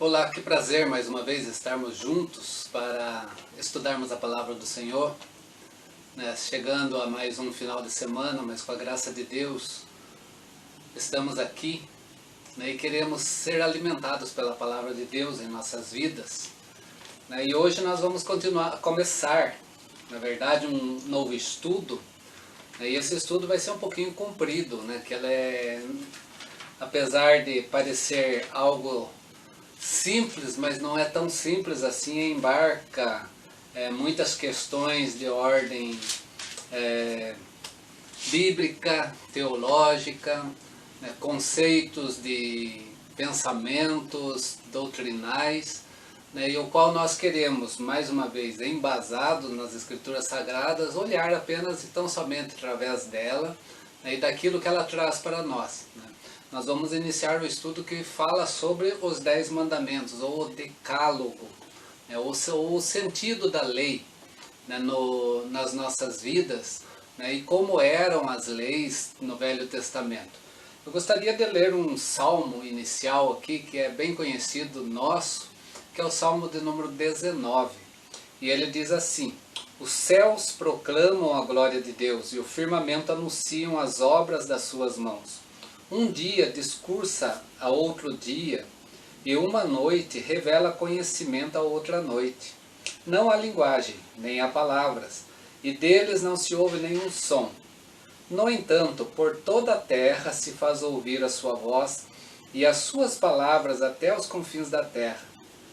Olá, que prazer mais uma vez estarmos juntos para estudarmos a Palavra do Senhor, né? Chegando a mais um final de semana, mas com a graça de Deus estamos aqui, né? E queremos ser alimentados pela Palavra de Deus em nossas vidas, né? E hoje nós vamos começar, na verdade, um novo estudo, né? E esse estudo vai ser um pouquinho comprido, né? Que ela apesar de parecer algo simples, mas não é tão simples assim, embarca muitas questões de ordem bíblica, teológica, né, conceitos de pensamentos doutrinais, né, e o qual nós queremos, mais uma vez, embasado nas Escrituras Sagradas, olhar apenas e tão somente através dela, né, e daquilo que ela traz para nós, né. Nós vamos iniciar o estudo que fala sobre os 10 mandamentos, ou o decálogo, né, o sentido da lei, né, nas nossas vidas, né, e como eram as leis no Velho Testamento. Eu gostaria de ler um salmo inicial aqui, que é bem conhecido nosso, que é o Salmo de número 19. E ele diz assim: os céus proclamam a glória de Deus, e o firmamento anunciam as obras das suas mãos. Um dia discursa a outro dia, e uma noite revela conhecimento a outra noite. Não há linguagem, nem há palavras, e deles não se ouve nenhum som. No entanto, por toda a terra se faz ouvir a sua voz, e as suas palavras até os confins da terra.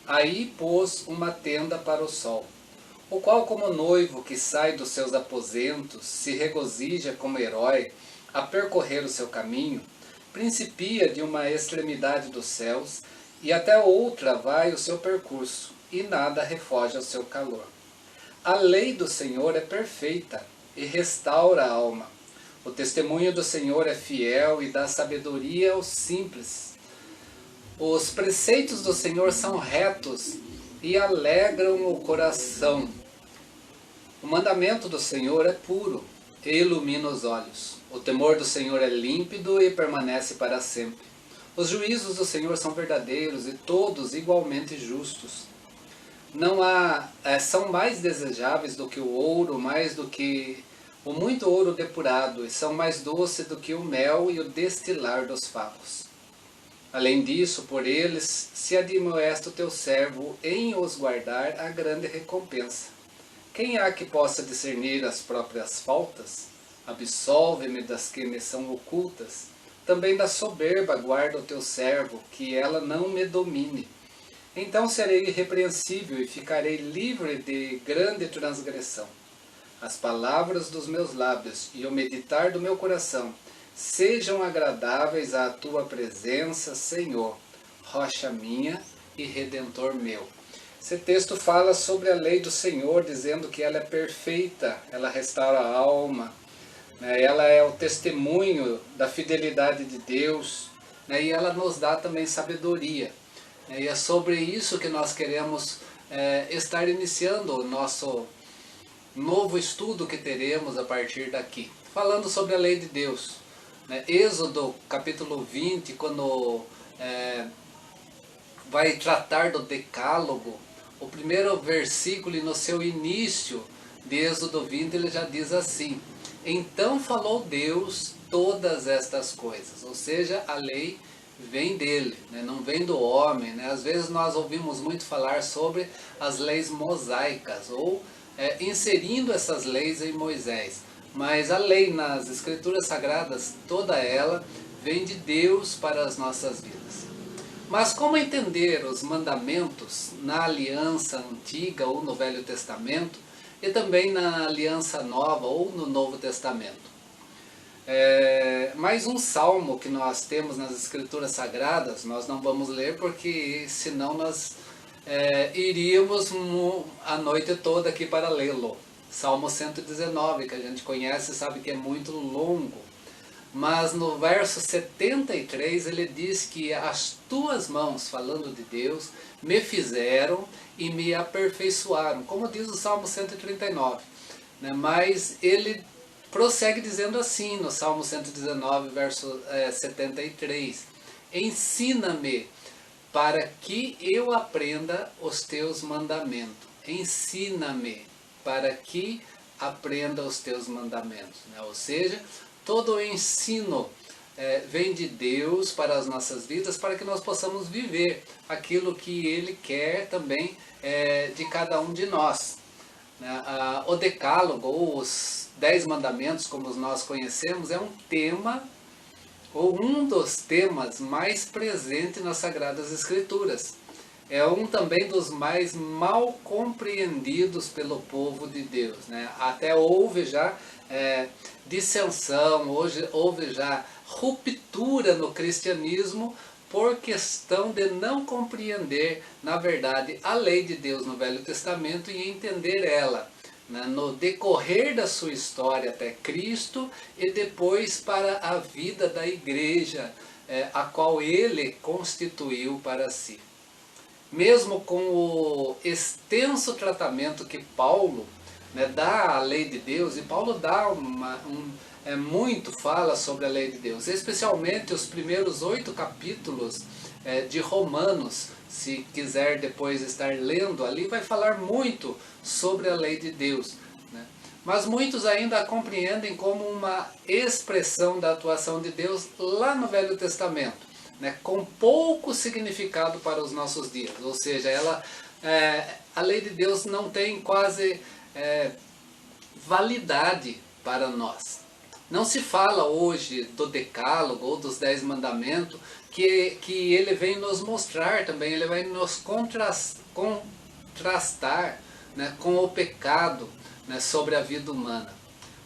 Aí pôs uma tenda para o sol, o qual, como noivo que sai dos seus aposentos, se regozija como herói a percorrer o seu caminho, principia de uma extremidade dos céus, e até outra vai o seu percurso, e nada refoge ao seu calor. A lei do Senhor é perfeita, e restaura a alma. O testemunho do Senhor é fiel, e dá sabedoria aos simples. Os preceitos do Senhor são retos, e alegram o coração. O mandamento do Senhor é puro, e ilumina os olhos. O temor do Senhor é límpido e permanece para sempre. Os juízos do Senhor são verdadeiros e todos igualmente justos. São mais desejáveis do que o ouro, mais do que o muito ouro depurado, e são mais doces do que o mel e o destilar dos favos. Além disso, por eles se admoesta o teu servo em os guardar a grande recompensa. Quem há que possa discernir as próprias faltas? Absolve-me das que me são ocultas. Também da soberba guarda o teu servo, que ela não me domine. Então serei irrepreensível e ficarei livre de grande transgressão. As palavras dos meus lábios e o meditar do meu coração sejam agradáveis à tua presença, Senhor, rocha minha e redentor meu. Esse texto fala sobre a lei do Senhor, dizendo que ela é perfeita, ela restaura a alma, né? Ela é o testemunho da fidelidade de Deus, né? E ela nos dá também sabedoria, né? E é sobre isso que nós queremos estar iniciando o nosso novo estudo que teremos a partir daqui, falando sobre a lei de Deus, né? Êxodo capítulo 20, quando vai tratar do decálogo, o primeiro versículo e no seu início de Êxodo 20 ele já diz assim: então falou Deus todas estas coisas, ou seja, a lei vem dele, né? Não vem do homem, né? Às vezes nós ouvimos muito falar sobre as leis mosaicas, ou inserindo essas leis em Moisés, mas a lei nas Escrituras Sagradas, toda ela vem de Deus para as nossas vidas. Mas como entender os mandamentos na Aliança Antiga ou no Velho Testamento e também na Aliança Nova ou no Novo Testamento? Mais um salmo que nós temos nas Escrituras Sagradas, nós não vamos ler porque senão nós iríamos a noite toda aqui para lê-lo. Salmo 119, que a gente conhece, sabe que é muito longo. Mas no verso 73 ele diz que as tuas mãos, falando de Deus, me fizeram e me aperfeiçoaram, como diz o Salmo 139, né? Mas ele prossegue dizendo assim no Salmo 119, verso 73, ensina-me para que eu aprenda os teus mandamentos. Ensina-me para que aprenda os teus mandamentos. Né? Ou seja, todo o ensino vem de Deus para as nossas vidas, para que nós possamos viver aquilo que Ele quer também de cada um de nós. Né? O Decálogo, ou os 10 Mandamentos, como nós conhecemos, é um tema, ou um dos temas mais presentes nas Sagradas Escrituras. É um também dos mais mal compreendidos pelo povo de Deus. Né? Até houve já dissensão, houve já ruptura no cristianismo por questão de não compreender, na verdade, a lei de Deus no Velho Testamento e entender ela, né, no decorrer da sua história até Cristo e depois para a vida da igreja, a qual ele constituiu para si. Mesmo com o extenso tratamento que Paulo, né, dá à lei de Deus, e Paulo dá muito fala sobre a lei de Deus, especialmente os primeiros 8 capítulos de Romanos. Se quiser depois estar lendo ali, vai falar muito sobre a lei de Deus. Né? Mas muitos ainda a compreendem como uma expressão da atuação de Deus lá no Velho Testamento, né? Com pouco significado para os nossos dias. Ou seja, a lei de Deus não tem quase validade para nós. Não se fala hoje do Decálogo ou dos 10 Mandamentos, que ele vem nos mostrar também, ele vai nos contrastar, né, com o pecado, né, sobre a vida humana.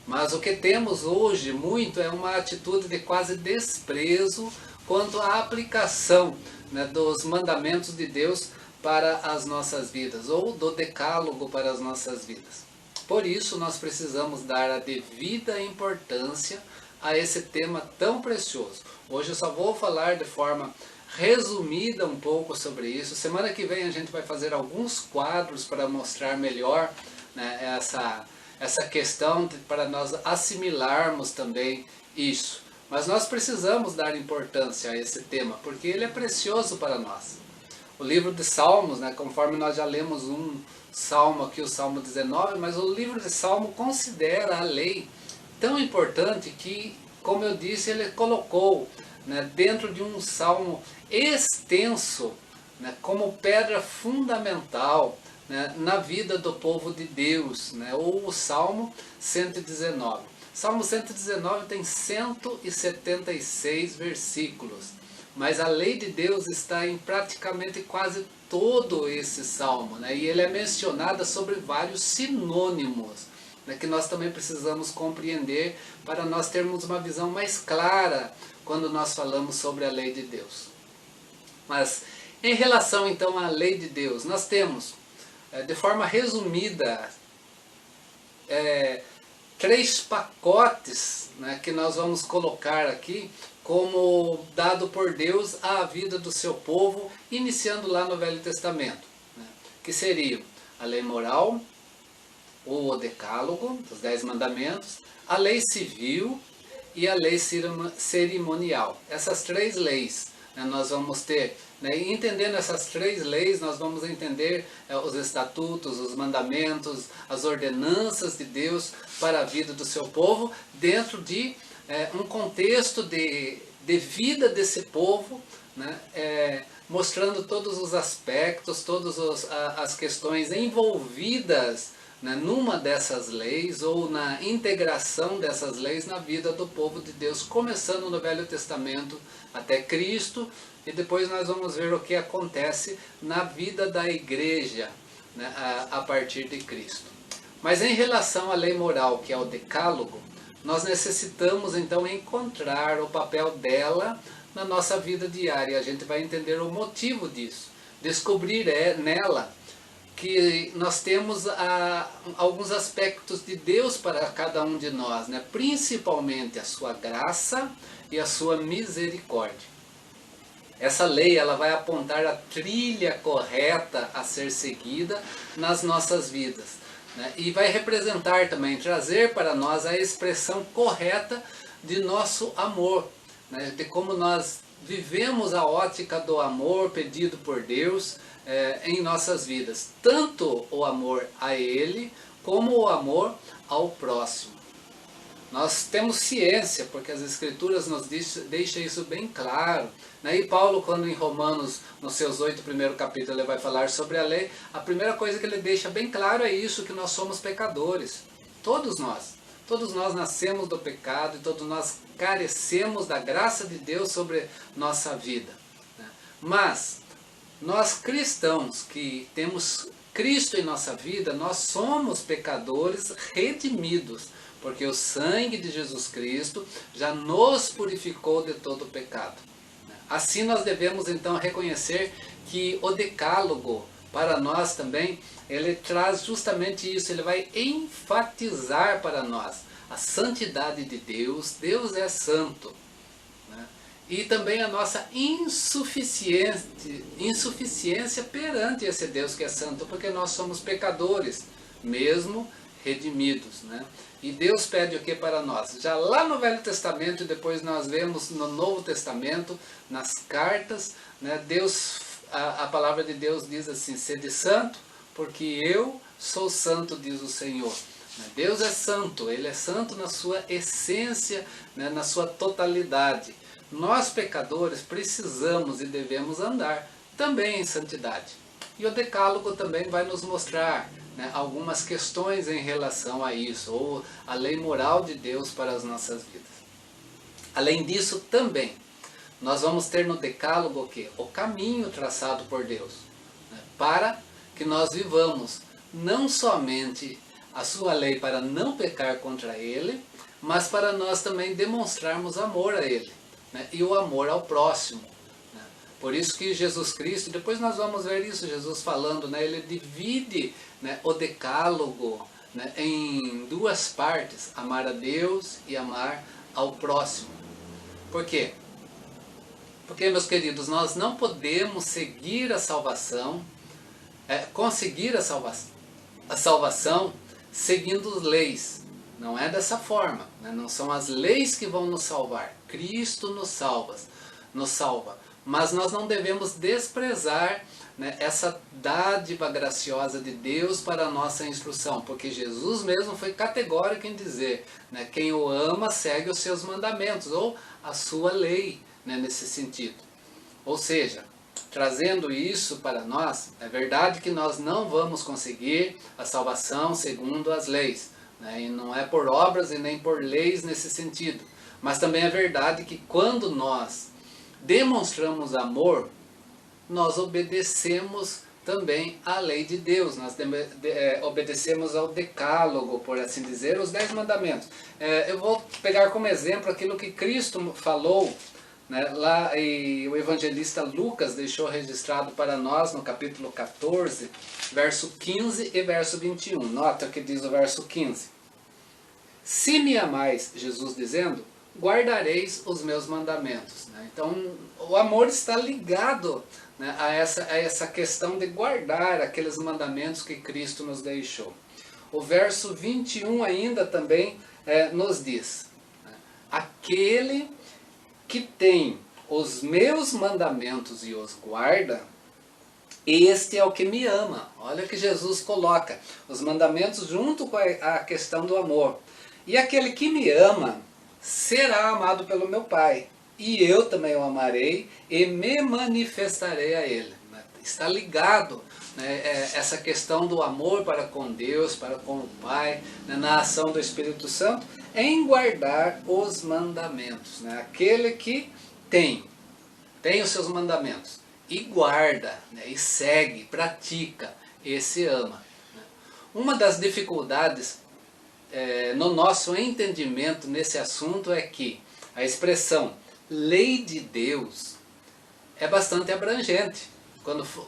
Mas o que temos hoje muito é uma atitude de quase desprezo quanto à aplicação, né, dos mandamentos de Deus para as nossas vidas, ou do Decálogo para as nossas vidas. Por isso nós precisamos dar a devida importância a esse tema tão precioso. Hoje eu só vou falar de forma resumida um pouco sobre isso. Semana que vem a gente vai fazer alguns quadros para mostrar melhor, né, essa questão para nós assimilarmos também isso. Mas nós precisamos dar importância a esse tema, porque ele é precioso para nós. O livro de Salmos, né, conforme nós já lemos um salmo aqui, o Salmo 19, mas o livro de Salmo considera a lei tão importante que, como eu disse, ele colocou, né, dentro de um salmo extenso, né, como pedra fundamental, né, na vida do povo de Deus, né, ou o Salmo 119. Salmo 119 tem 176 versículos, mas a lei de Deus está em praticamente quase todo esse salmo, né? E ele é mencionado sobre vários sinônimos, né, que nós também precisamos compreender para nós termos uma visão mais clara quando nós falamos sobre a lei de Deus. Mas em relação então à lei de Deus, nós temos, de forma resumida, 3 pacotes, né, que nós vamos colocar aqui como dado por Deus à vida do seu povo, iniciando lá no Velho Testamento, né, que seriam a lei moral, o Decálogo, os 10 mandamentos, a lei civil e a lei cerimonial. Essas 3 leis, né, nós vamos ter, né, entendendo essas 3 leis, nós vamos entender os estatutos, os mandamentos, as ordenanças de Deus para a vida do seu povo, dentro de um contexto de vida desse povo, né, mostrando todos os aspectos, todas as questões envolvidas, né, numa dessas leis ou na integração dessas leis na vida do povo de Deus, começando no Velho Testamento até Cristo, e depois nós vamos ver o que acontece na vida da igreja, né, a partir de Cristo. Mas em relação à lei moral, que é o Decálogo, nós necessitamos então encontrar o papel dela na nossa vida diária. A gente vai entender o motivo disso, descobrir nela que nós temos alguns aspectos de Deus para cada um de nós, né? Principalmente a sua graça e a sua misericórdia. Essa lei ela vai apontar a trilha correta a ser seguida nas nossas vidas, né? E vai representar também, trazer para nós a expressão correta de nosso amor, né? De como nós vivemos a ótica do amor pedido por Deus em nossas vidas. Tanto o amor a Ele, como o amor ao próximo. Nós temos ciência, porque as Escrituras nos deixam isso bem claro. E Paulo, quando em Romanos, nos seus 8 primeiros capítulos, ele vai falar sobre a lei, a primeira coisa que ele deixa bem claro é isso, que nós somos pecadores. Todos nós. Todos nós nascemos do pecado e todos nós carecemos da graça de Deus sobre nossa vida. Mas, nós cristãos que temos Cristo em nossa vida, nós somos pecadores redimidos, porque o sangue de Jesus Cristo já nos purificou de todo o pecado. Assim nós devemos então reconhecer que o decálogo, para nós também, ele traz justamente isso, ele vai enfatizar para nós a santidade de Deus, Deus é santo, né? E também a nossa insuficiência perante esse Deus que é santo, porque nós somos pecadores, mesmo redimidos, né? E Deus pede o que para nós? Já lá no Velho Testamento, e depois nós vemos no Novo Testamento, nas cartas, né, a palavra de Deus diz assim: sede santo, porque eu sou santo, diz o Senhor. Deus é santo, Ele é santo na sua essência, né, na sua totalidade. Nós, pecadores, precisamos e devemos andar também em santidade. E o Decálogo também vai nos mostrar, né, algumas questões em relação a isso, ou a lei moral de Deus para as nossas vidas. Além disso, também, nós vamos ter no Decálogo o quê? O caminho traçado por Deus, né, para que nós vivamos não somente a sua lei para não pecar contra Ele, mas para nós também demonstrarmos amor a Ele, né, e o amor ao próximo. Por isso que Jesus Cristo, depois nós vamos ver isso, Jesus falando, né, ele divide, né, o decálogo, né, em duas partes, amar a Deus e amar ao próximo. Por quê? Porque, meus queridos, nós não podemos seguir a salvação, conseguir a salvação seguindo leis. Não é dessa forma, né? Não são as leis que vão nos salvar. Cristo nos salva. Mas nós não devemos desprezar, né, essa dádiva graciosa de Deus para a nossa instrução, porque Jesus mesmo foi categórico em dizer, né, quem o ama segue os seus mandamentos, ou a sua lei, né, nesse sentido. Ou seja, trazendo isso para nós, é verdade que nós não vamos conseguir a salvação segundo as leis, né, e não é por obras e nem por leis nesse sentido, mas também é verdade que quando nós demonstramos amor, nós obedecemos também à lei de Deus, nós obedecemos ao decálogo, por assim dizer, os 10 mandamentos. Eu vou pegar como exemplo aquilo que Cristo falou, né, lá, e o evangelista Lucas deixou registrado para nós no capítulo 14, verso 15 e verso 21. Nota que diz o verso 15. Se me amais, Jesus dizendo, guardareis os meus mandamentos. Então, o amor está ligado, né, a essa questão de guardar aqueles mandamentos que Cristo nos deixou. O verso 21 ainda também nos diz, né, aquele que tem os meus mandamentos e os guarda, este é o que me ama. Olha que Jesus coloca os mandamentos junto com a questão do amor. E aquele que me ama será amado pelo meu Pai, e eu também o amarei e me manifestarei a ele. Está ligado, né, essa questão do amor para com Deus, para com o Pai, né, na ação do Espírito Santo, em guardar os mandamentos. Né? Aquele que tem os seus mandamentos e guarda, né, e segue, pratica, esse ama. Né? Uma das dificuldades no nosso entendimento nesse assunto é que a expressão lei de Deus é bastante abrangente.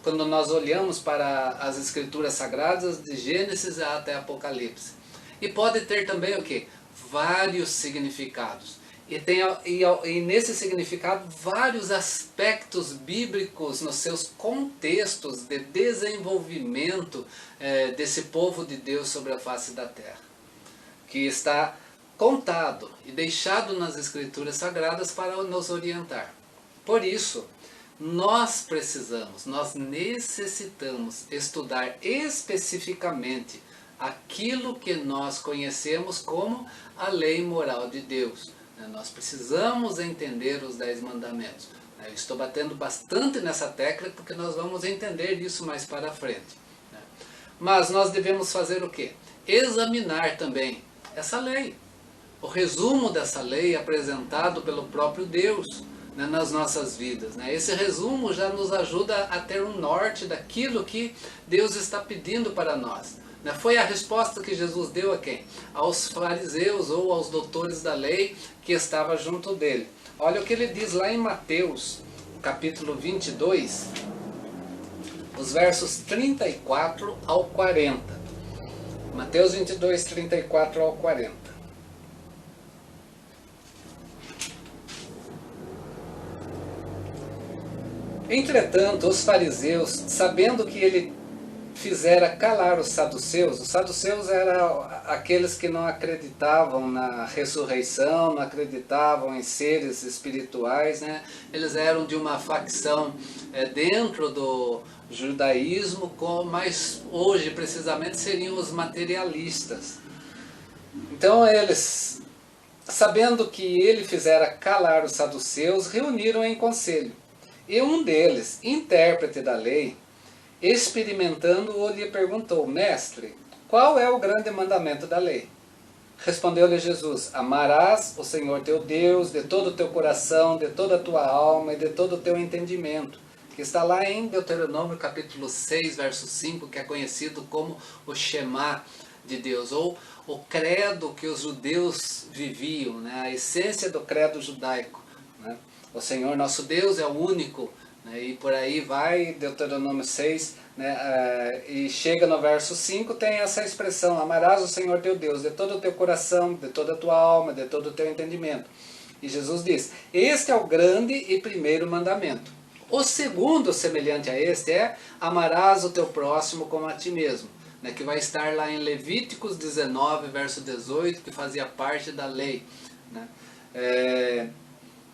Quando nós olhamos para as escrituras sagradas de Gênesis até Apocalipse. E pode ter também o quê? Vários significados. E nesse significado, vários aspectos bíblicos nos seus contextos de desenvolvimento desse povo de Deus sobre a face da terra. Que está contado e deixado nas Escrituras Sagradas para nos orientar. Por isso, nós necessitamos estudar especificamente aquilo que nós conhecemos como a lei moral de Deus. Nós precisamos entender os 10 mandamentos. Eu estou batendo bastante nessa tecla porque nós vamos entender isso mais para frente. Mas nós devemos fazer o quê? Examinar também essa lei. O resumo dessa lei apresentado pelo próprio Deus, nas nossas vidas. Esse resumo já nos ajuda a ter um norte daquilo que Deus está pedindo para nós. Foi a resposta que Jesus deu a quem? Aos fariseus ou aos doutores da lei que estavam junto dele. Olha o que ele diz lá em Mateus, capítulo 22, os versos 34 ao 40. Mateus 22, 34 ao 40. Entretanto, os fariseus, sabendo que ele fizera calar os saduceus eram aqueles que não acreditavam na ressurreição, não acreditavam em seres espirituais, Eles eram de uma facção dentro do judaísmo, mas hoje precisamente seriam os materialistas. Então eles, sabendo que ele fizera calar os saduceus, reuniram em conselho. E um deles, intérprete da lei, experimentando-o, lhe perguntou: Mestre, qual é o grande mandamento da lei? Respondeu-lhe Jesus: Amarás o Senhor teu Deus de todo o teu coração, de toda a tua alma e de todo o teu entendimento. Que está lá em Deuteronômio capítulo 6, verso 5, que é conhecido como o Shema de Deus, ou o credo que os judeus viviam, a essência do credo judaico. O Senhor nosso Deus é o único, e por aí vai, Deuteronômio 6, e chega no verso 5, tem essa expressão: amarás o Senhor teu Deus de todo o teu coração, de toda a tua alma, de todo o teu entendimento. E Jesus diz: este é o grande e primeiro mandamento. O segundo, semelhante a este, é: amarás o teu próximo como a ti mesmo, que vai estar lá em Levíticos 19, verso 18, que fazia parte da lei.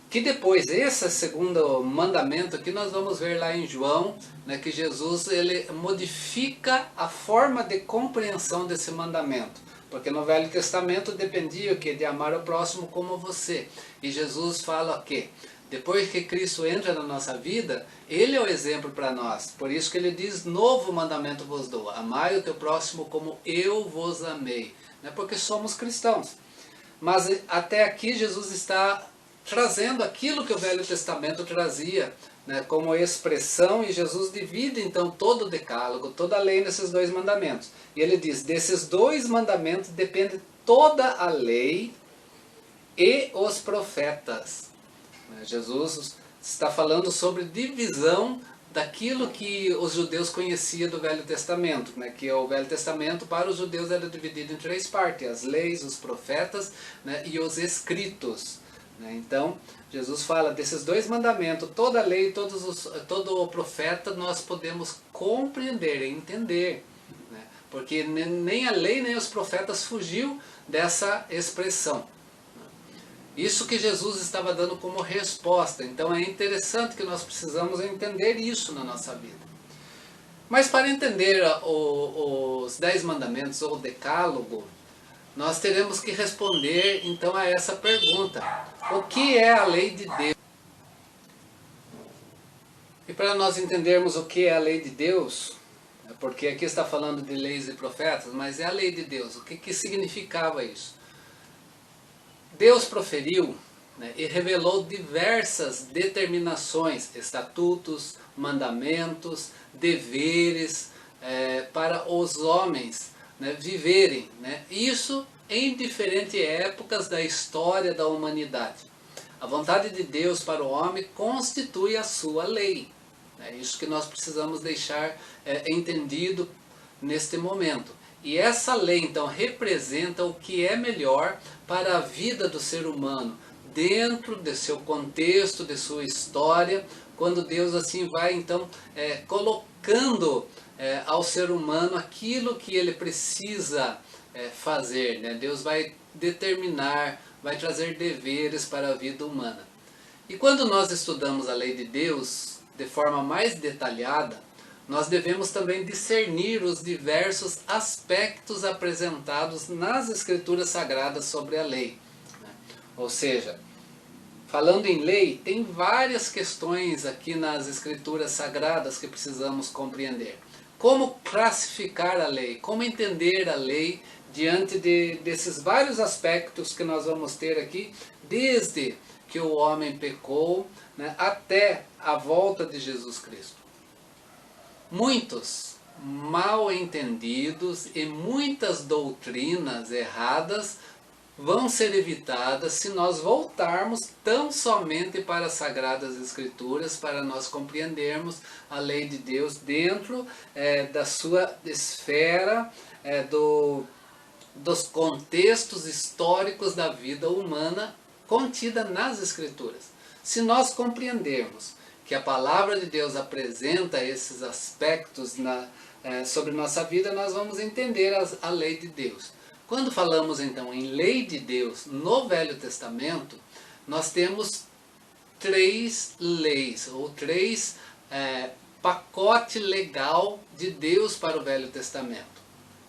Que depois, esse segundo mandamento aqui, nós vamos ver lá em João, que Jesus ele modifica a forma de compreensão desse mandamento. Porque no Velho Testamento dependia de amar o próximo como você. E Jesus fala que depois que Cristo entra na nossa vida, Ele é o exemplo para nós. Por isso que Ele diz: novo mandamento vos dou, amai o teu próximo como eu vos amei. Porque somos cristãos. Mas até aqui Jesus está trazendo aquilo que o Velho Testamento trazia, como expressão, e Jesus divide então todo o decálogo, toda a lei nesses 2 mandamentos. E ele diz: desses 2 mandamentos depende toda a lei e os profetas. Jesus está falando sobre divisão daquilo que os judeus conheciam do Velho Testamento, que o Velho Testamento para os judeus era dividido em 3 partes: as leis, os profetas, e os escritos. Então, Jesus fala desses 2 mandamentos, toda a lei, todo o profeta, nós podemos compreender e entender. Porque nem a lei nem os profetas fugiu dessa expressão. Isso que Jesus estava dando como resposta. Então é interessante que nós precisamos entender isso na nossa vida. Mas para entender os 10 mandamentos ou o decálogo, nós teremos que responder então a essa pergunta: o que é a lei de Deus? E para nós entendermos o que é a lei de Deus, porque aqui está falando de leis e profetas, mas é a lei de Deus, o que significava isso? Deus proferiu e revelou diversas determinações, estatutos, mandamentos, deveres para os homens viverem, isso em diferentes épocas da história da humanidade. A vontade de Deus para o homem constitui a sua lei. É isso que nós precisamos deixar entendido neste momento. E essa lei então representa o que é melhor para a vida do ser humano, dentro de seu contexto, de sua história, quando Deus assim vai então colocando ao ser humano aquilo que ele precisa fazer. Deus vai determinar, vai trazer deveres para a vida humana. E quando nós estudamos a lei de Deus de forma mais detalhada, nós devemos também discernir os diversos aspectos apresentados nas Escrituras Sagradas sobre a lei. Ou seja, falando em lei, tem várias questões aqui nas Escrituras Sagradas que precisamos compreender. Como classificar a lei? Como entender a lei diante desses vários aspectos que nós vamos ter aqui, desde que o homem pecou, né, até a volta de Jesus Cristo. Muitos mal entendidos e muitas doutrinas erradas vão ser evitadas se nós voltarmos tão somente para as Sagradas Escrituras, para nós compreendermos a lei de Deus dentro da sua esfera, dos contextos históricos da vida humana contida nas Escrituras. Se nós compreendermos que a palavra de Deus apresenta esses aspectos sobre nossa vida, nós vamos entender a lei de Deus. Quando falamos então em lei de Deus no Velho Testamento, nós temos 3 leis, ou 3 pacote legal de Deus para o Velho Testamento.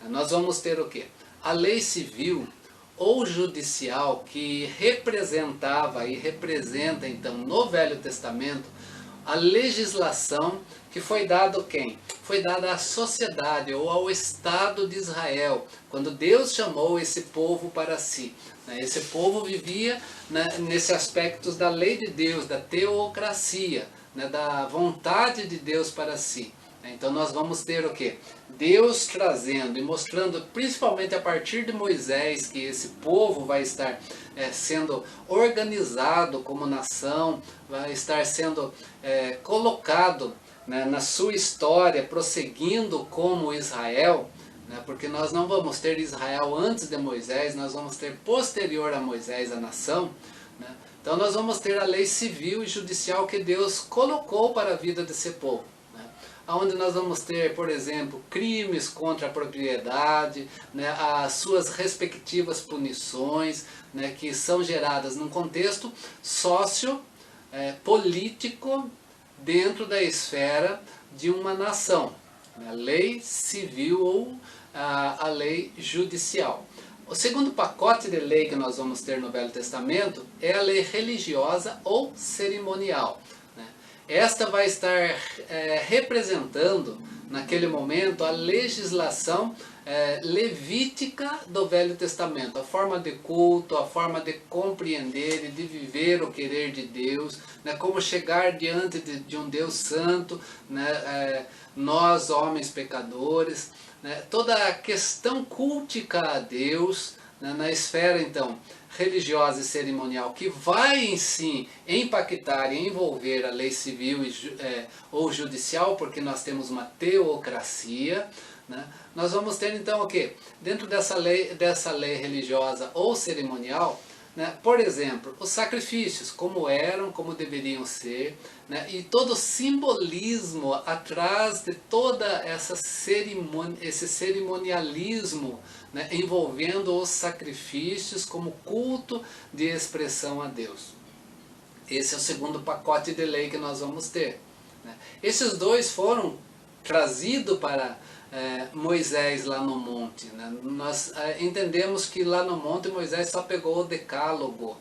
Nós vamos ter o quê? A lei civil ou judicial, que representava e representa então no Velho Testamento a legislação que foi dada a quem? Foi dada à sociedade ou ao Estado de Israel, quando Deus chamou esse povo para si. Esse povo vivia nesses aspectos da lei de Deus, da teocracia, da vontade de Deus para si. Então nós vamos ter o quê? Deus trazendo e mostrando, principalmente a partir de Moisés, que esse povo vai estar sendo organizado como nação, vai estar sendo colocado na sua história, prosseguindo como Israel, porque nós não vamos ter Israel antes de Moisés, nós vamos ter posterior a Moisés a nação. Então nós vamos ter a lei civil e judicial que Deus colocou para a vida desse povo, onde nós vamos ter, por exemplo, crimes contra a propriedade, as suas respectivas punições, que são geradas num contexto político dentro da esfera de uma nação, a lei civil ou a lei judicial. O segundo pacote de lei que nós vamos ter no Velho Testamento é a lei religiosa ou cerimonial. Esta vai estar representando, naquele momento, a legislação levítica do Velho Testamento, a forma de culto, a forma de compreender e de viver o querer de Deus, como chegar diante de um Deus santo, nós, homens pecadores, toda a questão cultica a Deus, na esfera, então, religiosa e cerimonial, que vai em si impactar e envolver a lei civil ou judicial, porque nós temos uma teocracia, nós vamos ter então o quê? Dentro dessa lei religiosa ou cerimonial, por exemplo, os sacrifícios, como eram, como deveriam ser, e todo o simbolismo atrás de toda essa esse cerimonialismo, envolvendo os sacrifícios como culto de expressão a Deus. Esse é o segundo pacote de lei que nós vamos ter. Esses dois foram trazidos para Moisés lá no monte. Nós entendemos que lá no monte Moisés só pegou o decálogo,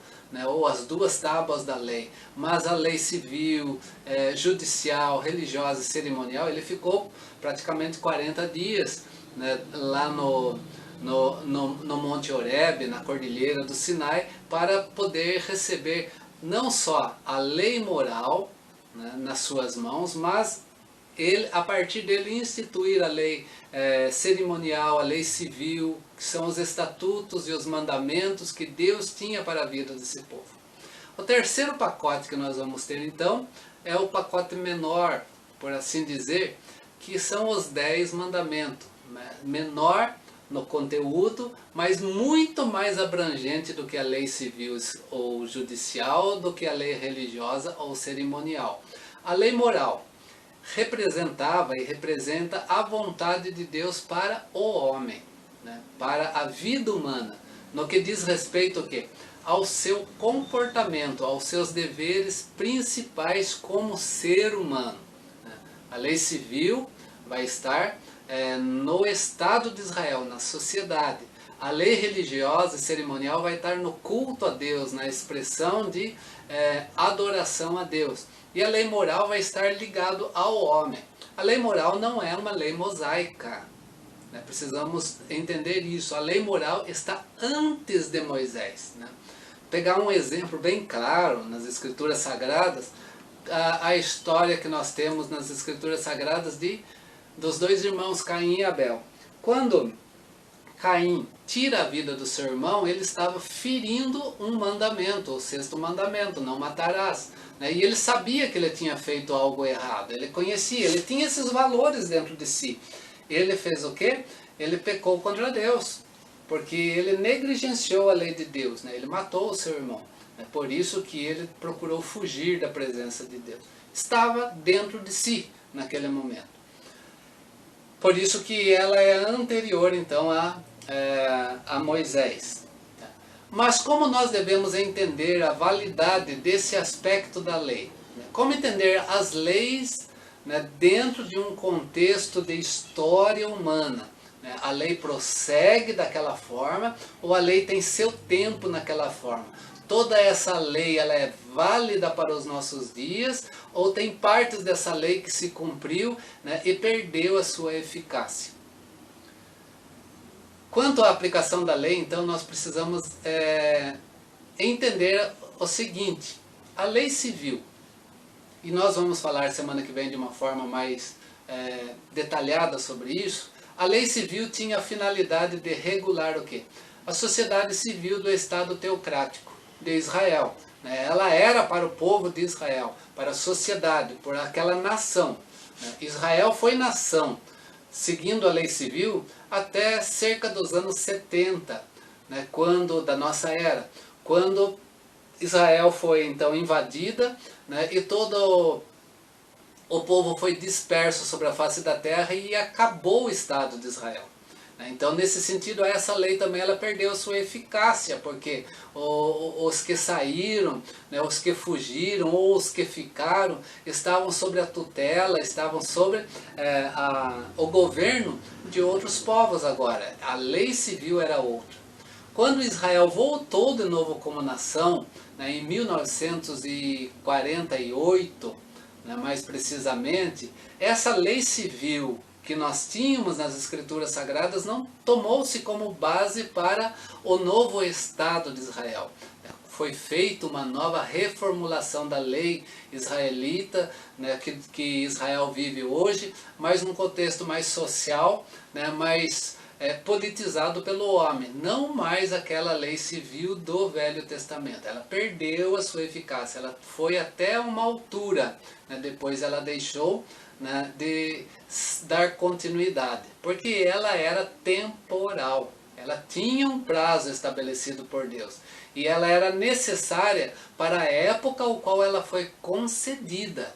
ou as 2 tábuas da lei, mas a lei civil, judicial, religiosa e cerimonial, ele ficou praticamente 40 dias lá no Monte Horebe, na Cordilheira do Sinai, para poder receber não só a lei moral nas suas mãos, mas a partir dele instituir a lei cerimonial, a lei civil, que são os estatutos e os mandamentos que Deus tinha para a vida desse povo. O terceiro pacote que nós vamos ter então é o pacote menor, por assim dizer, que são os 10 mandamentos. Menor no conteúdo, mas muito mais abrangente do que a lei civil ou judicial, do que a lei religiosa ou cerimonial. A lei moral representava e representa a vontade de Deus para o homem, para a vida humana, no que diz respeito ao quê? ao seu comportamento, aos seus deveres principais como ser humano. A lei civil vai estar no Estado de Israel, na sociedade. A lei religiosa e cerimonial vai estar no culto a Deus, na expressão de adoração a Deus. E a lei moral vai estar ligado ao homem. A lei moral não é uma lei mosaica. Precisamos entender isso. A lei moral está antes de Moisés. Pegar um exemplo bem claro nas Escrituras Sagradas, a história que nós temos nas Escrituras Sagradas dos dois irmãos, Caim e Abel. Quando Caim tira a vida do seu irmão, ele estava ferindo um mandamento, o 6º mandamento, não matarás. E ele sabia que ele tinha feito algo errado, ele conhecia, ele tinha esses valores dentro de si. Ele fez o quê? Ele pecou contra Deus, porque ele negligenciou a lei de Deus, ele matou o seu irmão. É por isso que ele procurou fugir da presença de Deus. Estava dentro de si naquele momento. Por isso que ela é anterior então a Moisés. Mas como nós devemos entender a validade desse aspecto da lei? Como entender as leis dentro de um contexto de história humana? A lei prossegue daquela forma ou a lei tem seu tempo naquela forma? Toda essa lei ela é válida para os nossos dias ou tem partes dessa lei que se cumpriu e perdeu a sua eficácia? Quanto à aplicação da lei, então, nós precisamos entender o seguinte: a lei civil, e nós vamos falar semana que vem de uma forma mais detalhada sobre isso, a lei civil tinha a finalidade de regular o quê? A sociedade civil do Estado teocrático de Israel. Ela era para o povo de Israel, para a sociedade, por aquela nação. Israel foi nação, seguindo a lei civil, até cerca dos anos 70, da nossa era, quando Israel foi então invadida, e todo o povo foi disperso sobre a face da terra e acabou o Estado de Israel. Então, nesse sentido, essa lei também ela perdeu sua eficácia, porque os que saíram, os que fugiram ou os que ficaram, estavam sobre a tutela, estavam sobre o governo de outros povos agora. A lei civil era outra. Quando Israel voltou de novo como nação, em 1948, mais precisamente, essa lei civil que nós tínhamos nas Escrituras Sagradas não tomou-se como base para o novo Estado de Israel. Foi feita uma nova reformulação da lei israelita, que Israel vive hoje, mas num contexto mais social, mais politizado pelo homem, não mais aquela lei civil do Velho Testamento. Ela perdeu a sua eficácia, ela foi até uma altura, depois ela deixou de dar continuidade, porque ela era temporal, ela tinha um prazo estabelecido por Deus, e ela era necessária para a época ao qual ela foi concedida,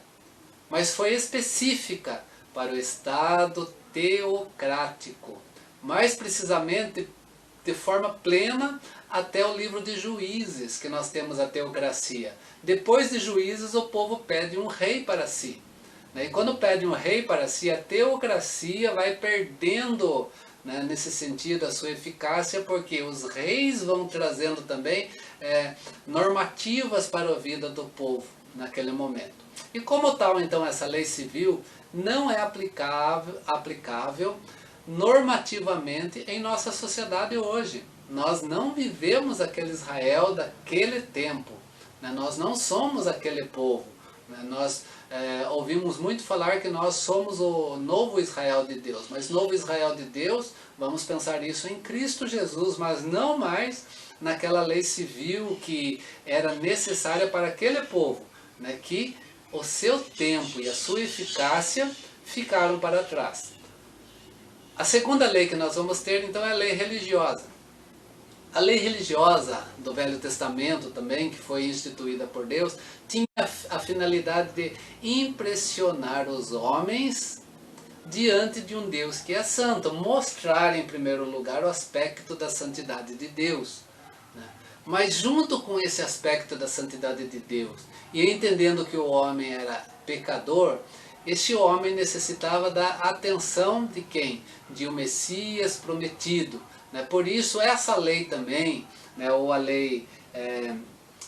mas foi específica para o Estado teocrático, mais precisamente de forma plena até o livro de Juízes, que nós temos a teocracia. Depois de Juízes, o povo pede um rei para si. E quando pede um rei para si, a teocracia vai perdendo, nesse sentido, a sua eficácia, porque os reis vão trazendo também normativas para a vida do povo naquele momento. E como tal, então, essa lei civil não é aplicável normativamente em nossa sociedade hoje. Nós não vivemos aquele Israel daquele tempo, nós não somos aquele povo. Nós ouvimos muito falar que nós somos o novo Israel de Deus, mas novo Israel de Deus, vamos pensar isso em Cristo Jesus, mas não mais naquela lei civil que era necessária para aquele povo, que o seu tempo e a sua eficácia ficaram para trás. A segunda lei que nós vamos ter então é a lei religiosa. A lei religiosa do Velho Testamento também, que foi instituída por Deus, tinha a finalidade de impressionar os homens diante de um Deus que é santo, mostrar em primeiro lugar o aspecto da santidade de Deus. Mas junto com esse aspecto da santidade de Deus, e entendendo que o homem era pecador, este homem necessitava da atenção de quem? De um Messias prometido. Né? Por isso essa lei também, né, ou a lei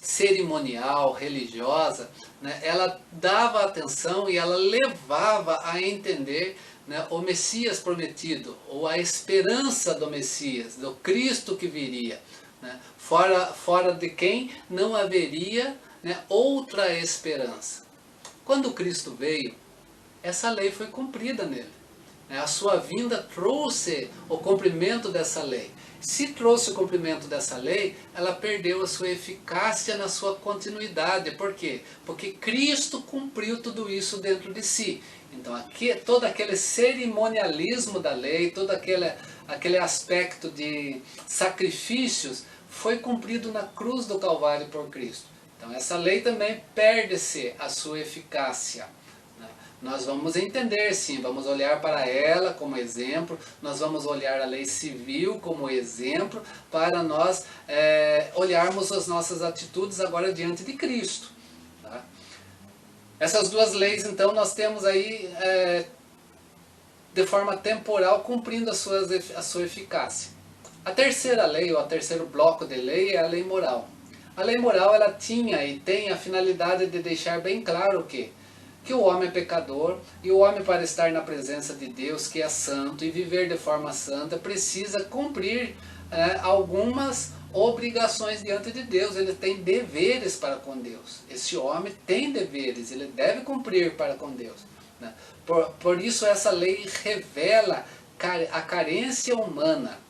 cerimonial, religiosa, né, ela dava atenção e ela levava a entender, né, o Messias prometido, ou a esperança do Messias, do Cristo que viria. Né, fora de quem não haveria, né, outra esperança. Quando Cristo veio, essa lei foi cumprida nele. A sua vinda trouxe o cumprimento dessa lei. Se trouxe o cumprimento dessa lei, ela perdeu a sua eficácia na sua continuidade. Por quê? Porque Cristo cumpriu tudo isso dentro de si. Então aqui, todo aquele cerimonialismo da lei, todo aquele aspecto de sacrifícios foi cumprido na cruz do Calvário por Cristo. Então essa lei também perde-se a sua eficácia. Nós vamos entender, sim, vamos olhar para ela como exemplo, nós vamos olhar a lei civil como exemplo, para nós olharmos as nossas atitudes agora diante de Cristo. Tá? Essas duas leis, então, nós temos aí, de forma temporal, cumprindo a sua eficácia. A terceira lei, ou o terceiro bloco de lei, é a lei moral. A lei moral, ela tinha e tem a finalidade de deixar bem claro que o homem é pecador, e o homem, para estar na presença de Deus, que é santo, e viver de forma santa, precisa cumprir algumas obrigações diante de Deus. Ele tem deveres para com Deus. Esse homem tem deveres, ele deve cumprir para com Deus. Né? Por isso essa lei revela a carência humana.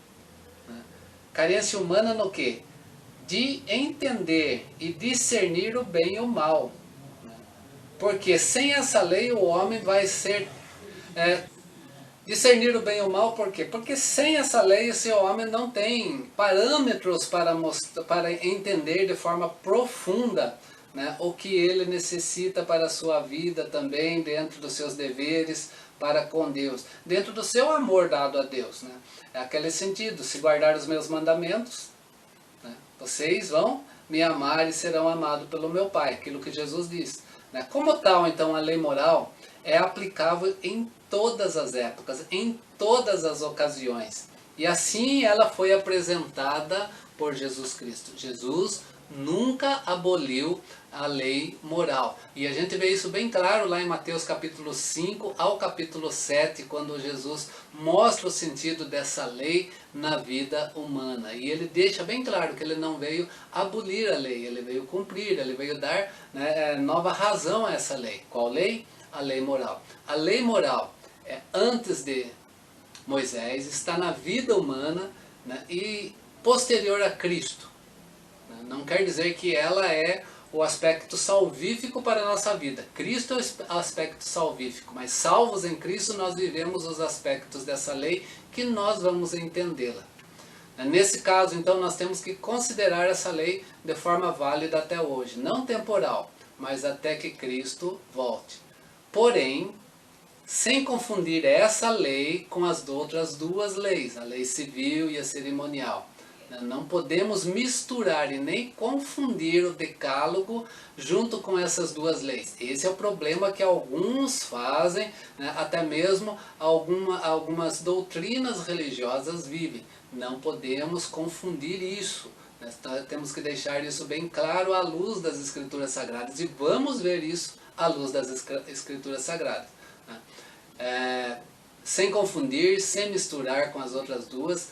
Né? Carência humana no quê? De entender e discernir o bem e o mal. Porque sem essa lei o homem vai ser discernir o bem e o mal. Por quê? Porque sem essa lei esse homem não tem parâmetros para entender de forma profunda, né, o que ele necessita para a sua vida também, dentro dos seus deveres para com Deus, dentro do seu amor dado a Deus. Né? É aquele sentido: se guardar os meus mandamentos, né, vocês vão me amar e serão amados pelo meu Pai, aquilo que Jesus disse. Como tal, então, a lei moral é aplicável em todas as épocas, em todas as ocasiões. E assim ela foi apresentada por Jesus Cristo. Jesus nunca aboliu a lei moral. E a gente vê isso bem claro lá em Mateus capítulo 5 ao capítulo 7, quando Jesus mostra o sentido dessa lei na vida humana. E ele deixa bem claro que ele não veio abolir a lei, ele veio cumprir, ele veio dar, né, nova razão a essa lei. Qual lei? A lei moral. A lei moral é antes de Moisés, está na vida humana, né, e posterior a Cristo. Não quer dizer que ela é o aspecto salvífico para a nossa vida. Cristo é o aspecto salvífico, mas salvos em Cristo nós vivemos os aspectos dessa lei que nós vamos entendê-la. Nesse caso, então, nós temos que considerar essa lei de forma válida até hoje, não temporal, mas até que Cristo volte. Porém, sem confundir essa lei com as outras duas leis, a lei civil e a cerimonial. Não podemos misturar e nem confundir o decálogo junto com essas duas leis. Esse é o problema que alguns fazem, né, até mesmo algumas doutrinas religiosas vivem. Não podemos confundir isso. Né? Temos que deixar isso bem claro à luz das Escrituras Sagradas. E vamos ver isso à luz das Escrituras Sagradas. Né? Sem confundir, sem misturar com as outras duas,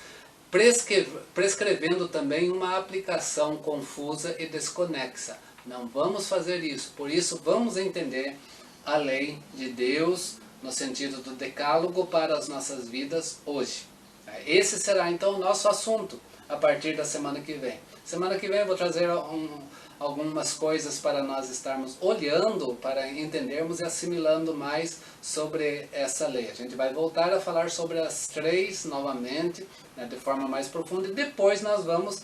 prescrevendo também uma aplicação confusa e desconexa. Não vamos fazer isso. Por isso, vamos entender a lei de Deus no sentido do decálogo para as nossas vidas hoje. Esse será então o nosso assunto a partir da semana que vem. Semana que vem eu vou trazer algumas coisas para nós estarmos olhando, para entendermos e assimilando mais sobre essa lei. A gente vai voltar a falar sobre as três novamente, né, de forma mais profunda, e depois nós vamos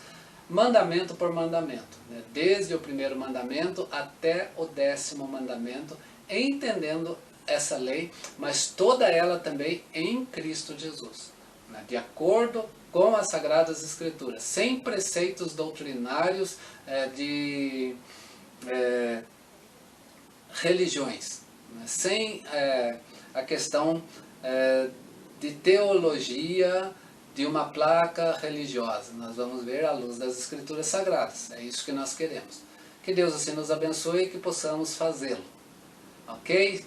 mandamento por mandamento, né, desde o primeiro mandamento até o 10º mandamento, entendendo essa lei, mas toda ela também em Cristo Jesus. né, de acordo com as Sagradas Escrituras, sem preceitos doutrinários de religiões, né, sem a questão de teologia de uma placa religiosa. Nós vamos ver à luz das Escrituras Sagradas, é isso que nós queremos. Que Deus assim nos abençoe e que possamos fazê-lo, ok?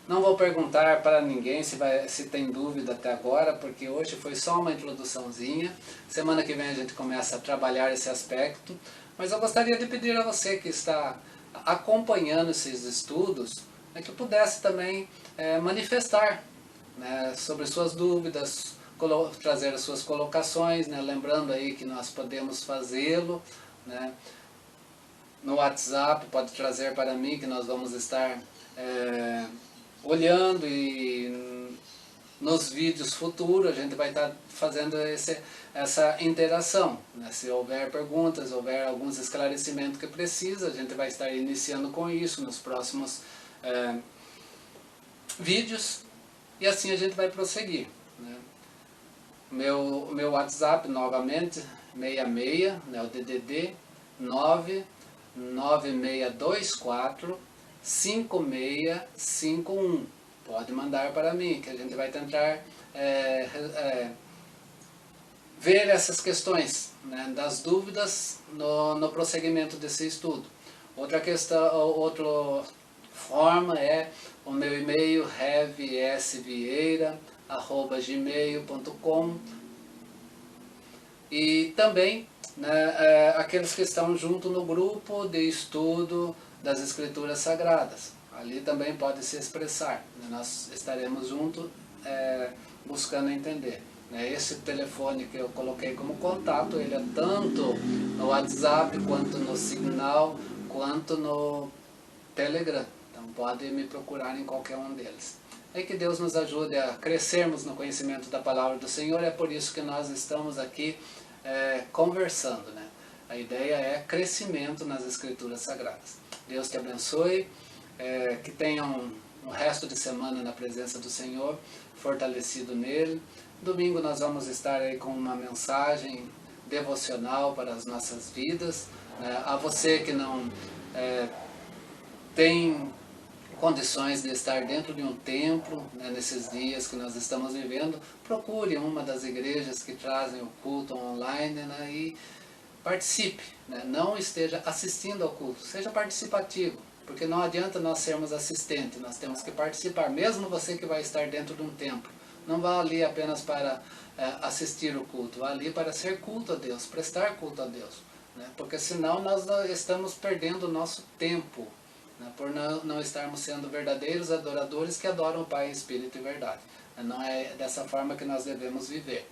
Não vou perguntar para ninguém se tem dúvida até agora, porque hoje foi só uma introduçãozinha. Semana que vem a gente começa a trabalhar esse aspecto. Mas eu gostaria de pedir a você que está acompanhando esses estudos, que pudesse também manifestar, né, sobre suas dúvidas, trazer as suas colocações, né, lembrando aí que nós podemos fazê-lo, né, no WhatsApp, pode trazer para mim que nós vamos estar olhando, e nos vídeos futuros a gente vai estar fazendo essa interação, né? Se houver perguntas, houver alguns esclarecimentos que precisa, a gente vai estar iniciando com isso nos próximos vídeos, e assim a gente vai prosseguir, né? Meu WhatsApp novamente 66, né, o DDD 99624 5651. Pode mandar para mim, que a gente vai tentar ver essas questões, né, das dúvidas no prosseguimento desse estudo. Outra questão, outra forma é o meu e-mail revsvieira@gmail.com, e também, né, aqueles que estão junto no grupo de estudo das Escrituras Sagradas. Ali também pode se expressar, né? Nós estaremos juntos buscando entender, né? Esse telefone que eu coloquei como contato, ele é tanto no WhatsApp, quanto no Signal, quanto no Telegram. Então pode me procurar em qualquer um deles. É que Deus nos ajude a crescermos no conhecimento da Palavra do Senhor, é por isso que nós estamos aqui conversando, né? A ideia é crescimento nas Escrituras Sagradas. Deus te abençoe, que tenham um resto de semana na presença do Senhor, fortalecido nele. Domingo nós vamos estar aí com uma mensagem devocional para as nossas vidas, né? A você que não tem condições de estar dentro de um templo, né, nesses dias que nós estamos vivendo, procure uma das igrejas que trazem o culto online, né, e participe, né? Não esteja assistindo ao culto, seja participativo, porque não adianta nós sermos assistentes, nós temos que participar, mesmo você que vai estar dentro de um templo. Não vá ali apenas para assistir o culto, vá ali para ser culto a Deus, prestar culto a Deus, né? Porque senão nós estamos perdendo o nosso tempo, né? Por não estarmos sendo verdadeiros adoradores que adoram o Pai em Espírito e Verdade. Não é dessa forma que nós devemos viver.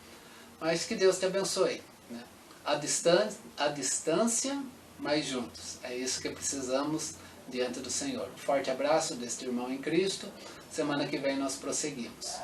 Mas que Deus te abençoe, né? A distância, mas juntos. É isso que precisamos diante do Senhor. Um forte abraço deste irmão em Cristo. Semana que vem nós prosseguimos.